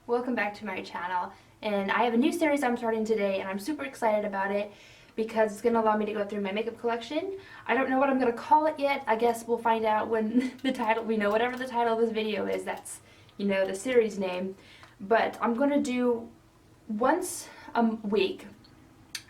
welcome back to my channel. And I have a new series I'm starting today and I'm super excited about it because it's going to allow me to go through my makeup collection. I don't know what I'm going to call it yet. I guess we'll find out when whatever the title of this video is, that's, the series name. But I'm going to do, once a week,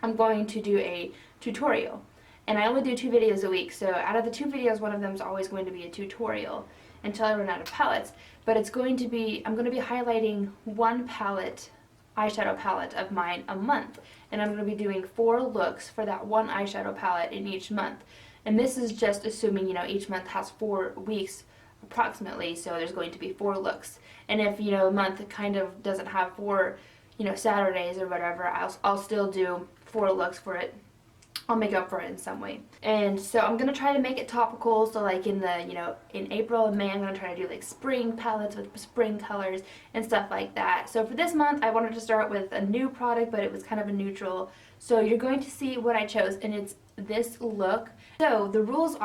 I'm going to do a tutorial. And I only do 2 videos a week, so out of the 2 videos, one of them is always going to be a tutorial until I run out of palettes. But I'm going to be highlighting one eyeshadow palette of mine a month. And I'm going to be doing 4 looks for that one eyeshadow palette in each month. And this is just assuming, each month has 4 weeks approximately, so there's going to be 4 looks. And if, a month kind of doesn't have 4, Saturdays or whatever, I'll still do 4 looks for it. I'll make up for it in some way. And so I'm going to try to make it topical, so like in April and May I'm going to try to do like spring palettes with spring colors and stuff like that. So for this month I wanted to start with a new product, but it was kind of a neutral. So you're going to see what I chose, and it's this look. So the rules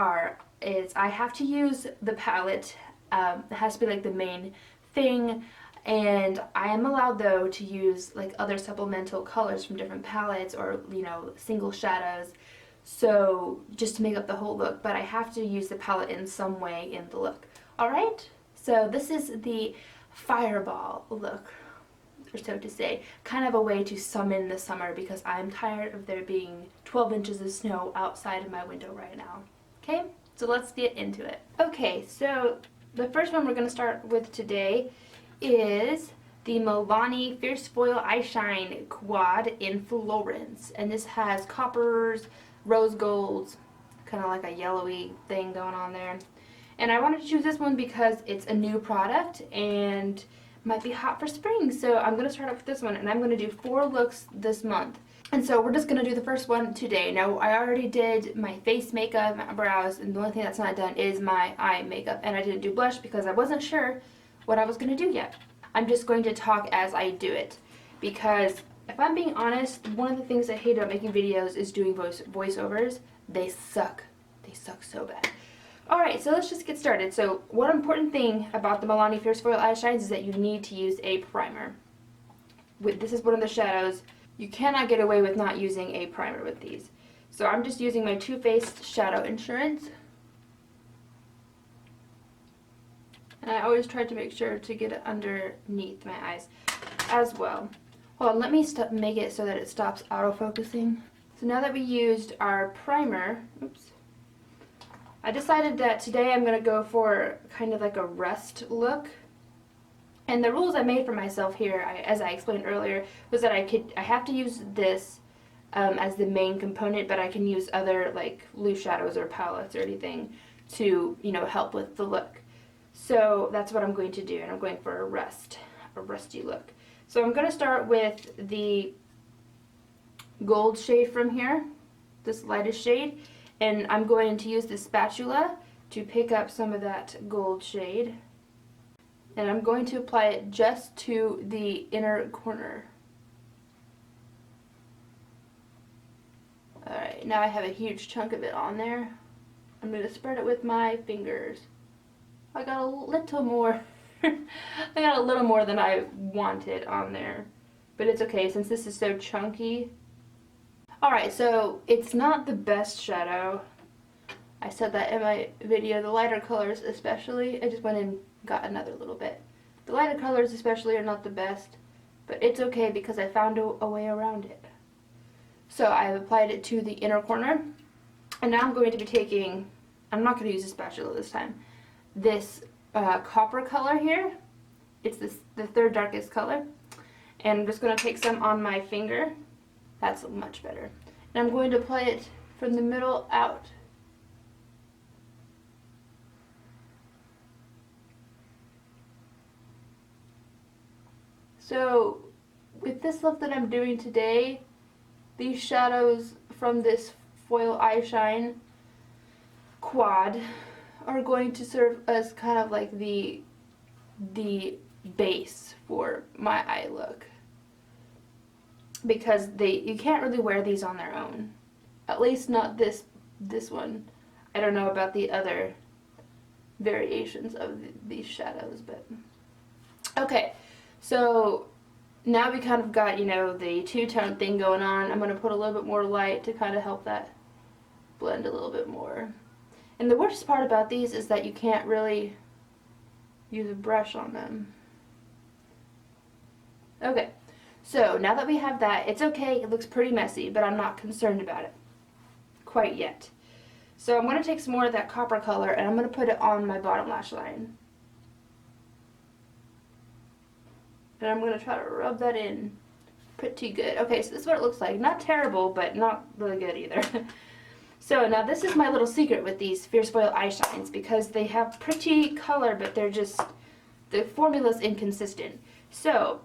is I have to use the palette, it has to be like the main thing. And I am allowed, though, to use like other supplemental colors from different palettes or, single shadows, so just to make up the whole look. But I have to use the palette in some way in the look. Alright? So this is the fireball look, or so to say. Kind of a way to summon the summer because I'm tired of there being 12 inches of snow outside of my window right now. Okay? So let's get into it. Okay, so the first one we're going to start with today is the Milani Fierce Foil Eyeshine Quad in Florence. And this has coppers, rose golds, kind of like a yellowy thing going on there. And I wanted to choose this one because it's a new product and might be hot for spring. So I'm going to start off with this one, and I'm going to do 4 looks this month. And so we're just going to do the first one today. Now, I already did my face makeup, my brows, and the only thing that's not done is my eye makeup. And I didn't do blush because I wasn't sure what I was going to do yet. I'm just going to talk as I do it, because if I'm being honest, one of the things I hate about making videos is doing voiceovers. They suck. They suck so bad. Alright, so let's just get started. So one important thing about the Milani Fierce Foil Eyeshines is that you need to use a primer. This is one of the shadows. You cannot get away with not using a primer with these. So I'm just using my Too Faced Shadow Insurance. And I always try to make sure to get it underneath my eyes as well. Hold on, let me make it so that it stops autofocusing. So now that we used our primer, I decided that today I'm going to go for kind of like a rust look. And the rules I made for myself here, as I explained earlier, was that I have to use this as the main component, but I can use other like loose shadows or palettes or anything to, help with the look. So that's what I'm going to do, and I'm going for a rusty look. So I'm going to start with the gold shade from here, this lightest shade, and I'm going to use the spatula to pick up some of that gold shade. And I'm going to apply it just to the inner corner. Alright, now I have a huge chunk of it on there. I'm going to spread it with my fingers. I got a little more. I got a little more than I wanted on there, but it's okay since this is so chunky. Alright, so it's not the best shadow. I said that in my video. The lighter colors especially, I just went and got another little bit. The lighter colors especially are not the best, but it's okay because I found a way around it. So I've applied it to the inner corner, and now I'm going to be taking, I'm not going to use a spatula this time, this copper color here. It's the third darkest color, and I'm just going to take some on my finger. That's much better. And I'm going to apply it from the middle out. So with this look that I'm doing today, these shadows from this foil eyeshine quad are going to serve as kind of like the base for my eye look, because you can't really wear these on their own, at least not this one. I don't know about the other variations of these shadows, but okay. So now we kind of got, you know, the two-tone thing going on. I'm going to put a little bit more light to kind of help that blend a little bit more. And the worst part about these is that you can't really use a brush on them. Okay, so now that we have that, it's okay, it looks pretty messy, but I'm not concerned about it quite yet. So I'm going to take some more of that copper color and I'm going to put it on my bottom lash line. And I'm going to try to rub that in pretty good. Okay, so this is what it looks like. Not terrible, but not really good either. So now this is my little secret with these Fierce Foil Eyeshines, because they have pretty color, but they're just, the formula's inconsistent. So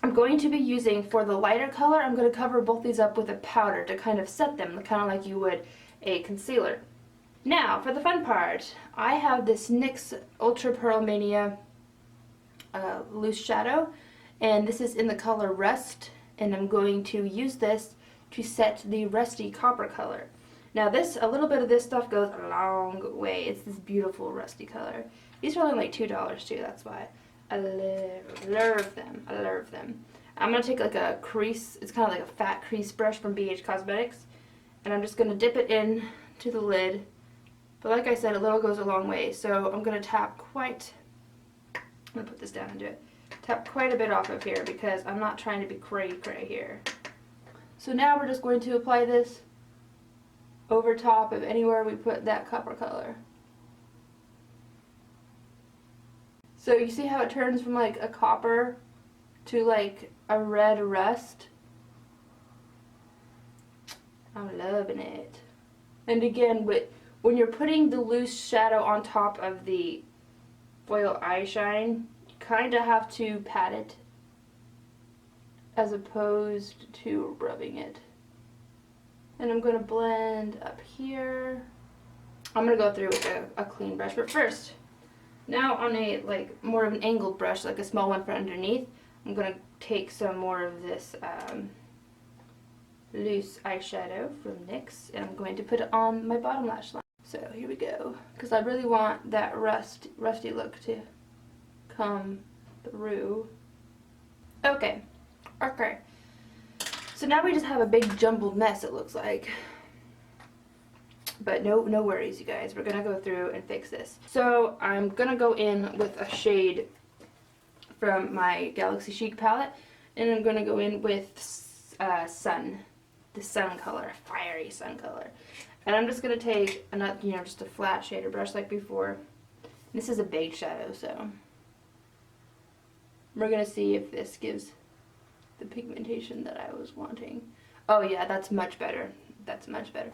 I'm going to be using, for the lighter color, I'm going to cover both these up with a powder to kind of set them, kind of like you would a concealer. Now, for the fun part, I have this NYX Ultra Pearl Mania loose shadow, and this is in the color Rust, and I'm going to use this to set the rusty copper color. Now this, a little bit of this stuff goes a long way. It's this beautiful rusty color. These are only like $2 too, that's why. I love them. I love them. I'm going to take like a crease, it's kind of like a fat crease brush from BH Cosmetics, and I'm just going to dip it in to the lid. But like I said, a little goes a long way, so I'm going to tap quite, I'm going to put this down and do it. Tap quite a bit off of here because I'm not trying to be cray here. So now we're just going to apply this over top of anywhere we put that copper color. So you see how it turns from like a copper to like a red rust? I'm loving it. And again, when you're putting the loose shadow on top of the foil eyeshine, you kind of have to pat it as opposed to rubbing it. And I'm going to blend up here. I'm going to go through with a clean brush, but first, now on a like more of an angled brush, like a small one for underneath, I'm going to take some more of this loose eyeshadow from NYX, and I'm going to put it on my bottom lash line. So here we go, because I really want that rusty look to come through. Okay. So now we just have a big jumbled mess, it looks like. But no worries, you guys. We're gonna go through and fix this. So I'm gonna go in with a shade from my Galaxy Chic palette, and I'm gonna go in with Sun, the sun color, fiery sun color. And I'm just gonna take another, just a flat shader brush like before. This is a beige shadow, so we're gonna see if this gives the pigmentation that I was wanting. Oh yeah, that's much better. That's much better.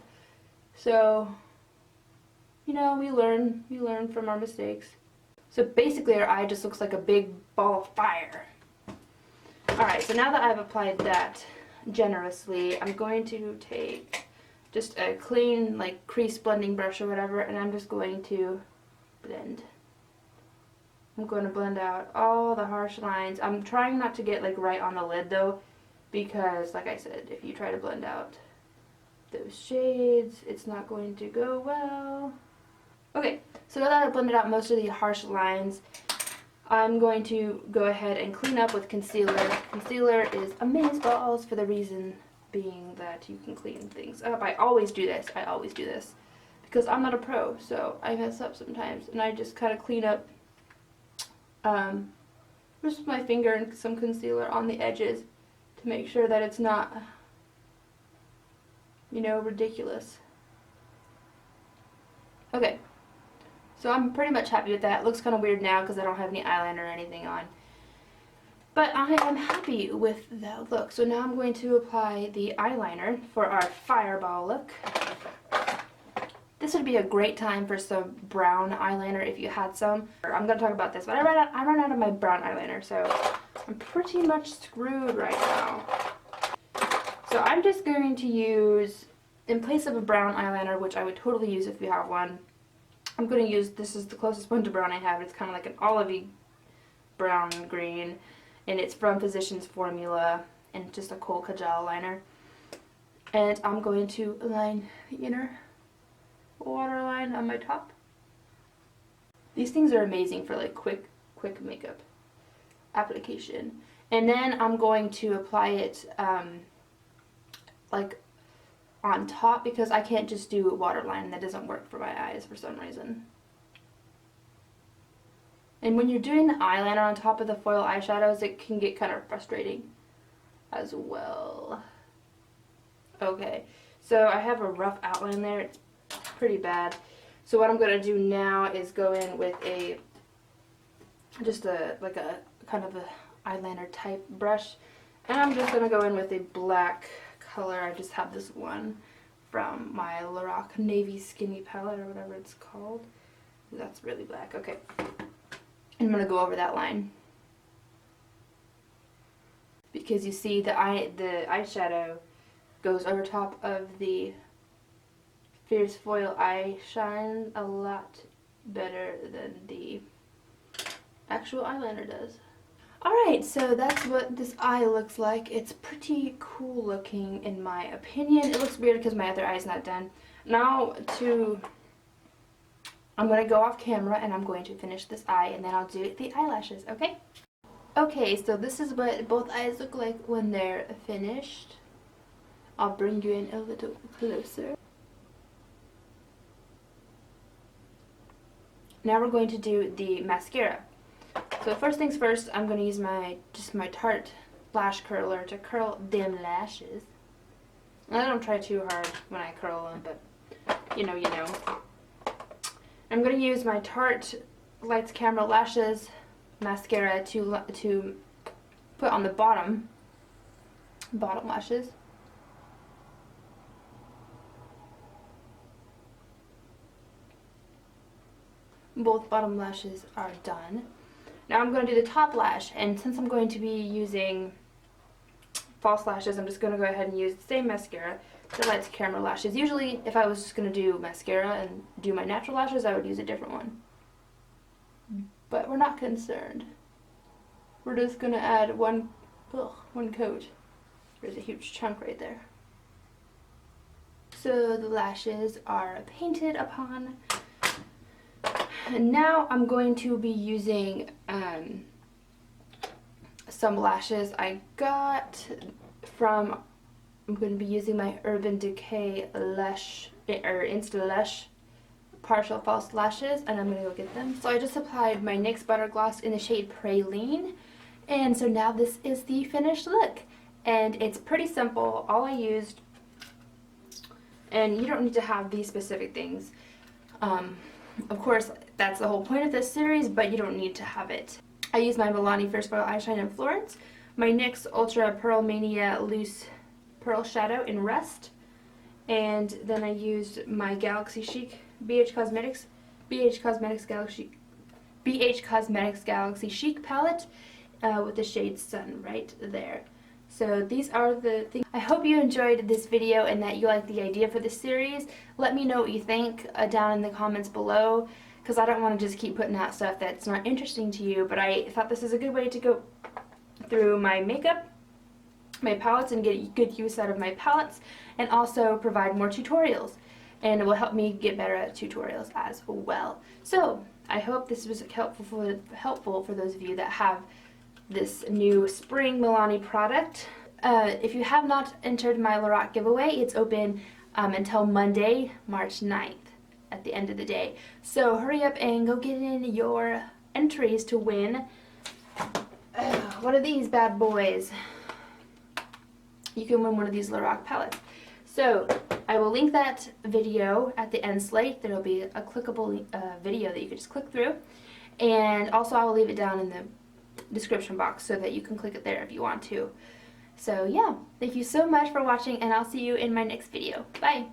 So, we learn from our mistakes. So basically our eye just looks like a big ball of fire. Alright, so now that I've applied that generously, I'm going to take just a clean, like, crease blending brush or whatever, and I'm just going to blend. I'm going to blend out all the harsh lines. I'm trying not to get like right on the lid though, because like I said, if you try to blend out those shades, it's not going to go well. Okay, so now that I've blended out most of the harsh lines, I'm going to go ahead and clean up with concealer. Concealer is amazeballs for the reason being that you can clean things up. I always do this, because I'm not a pro, so I mess up sometimes, and I just kind of clean up just with my finger and some concealer on the edges to make sure that it's not, ridiculous. Okay, so I'm pretty much happy with that. It looks kind of weird now because I don't have any eyeliner or anything on. But I am happy with that look. So now I'm going to apply the eyeliner for our fireball look. This would be a great time for some brown eyeliner if you had some. I'm going to talk about this, but I ran out of my brown eyeliner, so I'm pretty much screwed right now. So I'm just going to use, in place of a brown eyeliner, which I would totally use if you have one, I'm going to use, this is the closest one to brown I have. It's kind of like an olivey brown green, and it's from Physicians Formula, and just a Kohl Kajal liner. And I'm going to line the inner waterline on my top. These things are amazing for like quick makeup. application. And then I'm going to apply it like on top, because I can't just do a waterline. That doesn't work for my eyes for some reason. And when you're doing the eyeliner on top of the foil eyeshadows, it can get kind of frustrating as well. Okay, so I have a rough outline there. It's pretty bad. So what I'm going to do now is go in with just a kind of a eyeliner type brush. And I'm just going to go in with a black color. I just have this one from my Lorac Navy Skinny palette or whatever it's called. That's really black. Okay. I'm going to go over that line. Because you see the eyeshadow goes over top of the Fierce Foil Eyeshine a lot better than the actual eyeliner does. Alright, so that's what this eye looks like. It's pretty cool looking in my opinion. It looks weird because my other eye's not done. Now I'm going to go off camera and I'm going to finish this eye and then I'll do the eyelashes, okay? Okay, so this is what both eyes look like when they're finished. I'll bring you in a little closer. Now we're going to do the mascara. So first things first, I'm going to use my Tarte lash curler to curl them lashes. And I don't try too hard when I curl them, but you know. I'm going to use my Tarte Lights Camera Lashes mascara to put on the bottom lashes. Both bottom lashes are done. Now I'm going to do the top lash, and since I'm going to be using false lashes, I'm just going to go ahead and use the same mascara, the Lights Camera Lashes. Usually if I was just going to do mascara and do my natural lashes, I would use a different one. But we're not concerned. We're just going to add one coat. There's a huge chunk right there. So the lashes are painted upon. And now I'm going to be using some lashes I got from, I'm going to be using my Urban Decay Lush, or Insta Lush partial false lashes, and I'm going to go get them. So I just applied my NYX Butter Gloss in the shade Praline, and so now this is the finished look. And it's pretty simple. All I used, and you don't need to have these specific things. Of course, that's the whole point of this series, but you don't need to have it. I used my Milani Fierce Foil Eyeshine in Florence, my NYX Ultra Pearl Mania Loose Pearl Shadow in Rust, and then I used my Galaxy Chic BH Cosmetics Galaxy Chic palette with the shade Sun right there. So these are the things. I hope you enjoyed this video and that you like the idea for this series. Let me know what you think down in the comments below, because I don't want to just keep putting out stuff that's not interesting to you, but I thought this is a good way to go through my makeup, my palettes, and get good use out of my palettes, and also provide more tutorials. And it will help me get better at tutorials as well. So I hope this was helpful for those of you that have this new spring Milani product. If you have not entered my Lorac giveaway, it's open until Monday, March 9th at the end of the day. So hurry up and go get in your entries to win one of these bad boys. You can win one of these Lorac palettes. So I will link that video at the end slate. There will be a clickable video that you can just click through. And also I will leave it down in the description box so that you can click it there if you want to. So yeah, thank you so much for watching, and I'll see you in my next video. Bye!